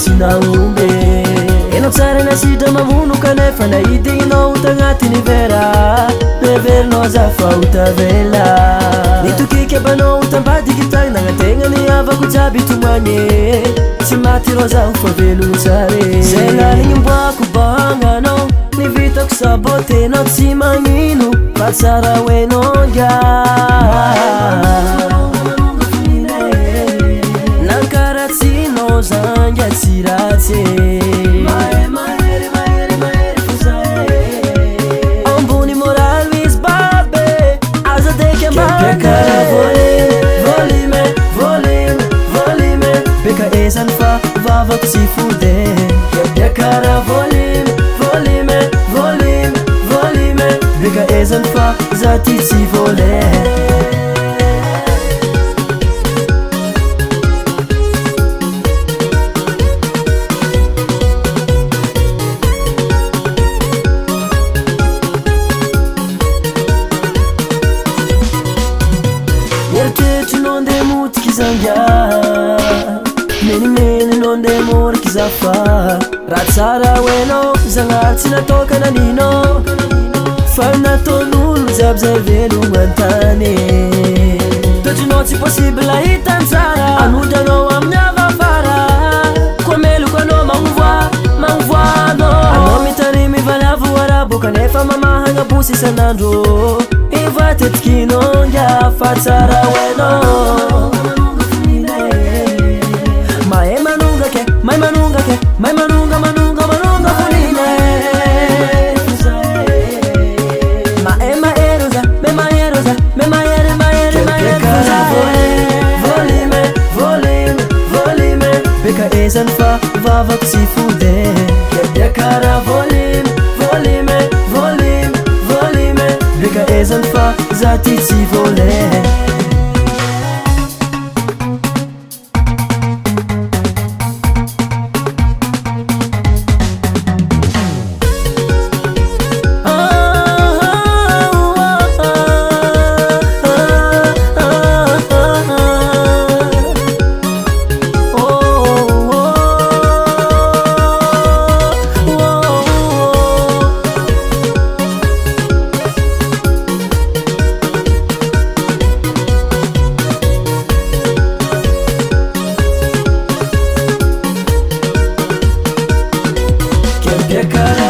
sinagnombe enao tsara nasidra mamono kanefa naidigninao tagnatiny vera meverinao zafa otavela nitokiky abanao tambadiky tagny nagnategna niavako jiaby tomagny tsy maty rô zaho fa velogno tsare zay laligny mboako bagnanao nivitako sabotenao tsy magnino fa tsara hoenao nga nankaratsinao zanga tsy ratsy ambony moral izy babe aza deky ambana volume volume volume beka ezany fa vavako tsy fode kara volume volume volume volume beka ezany fa za ty tsy vole menimeny nonde morky zafa raha tsara hoenao zagnary tsy natoka naninao fa nataon'olo jiaby zay velogno antany totrinao tsy possible hitany tsara anodragnao amin'ny avafara koa meloko anao magnovoanao anao mitary mivaliavo arabo kanefa mamahagna bosy isan'andro ivatetikinao nga fa tsara hoenao mai manunga manunga voline ma eroza me maere volume volume volume beka ezany fa vavako tsy fode kara volume volume volume volume beka ezany fa za ty tsy vole cara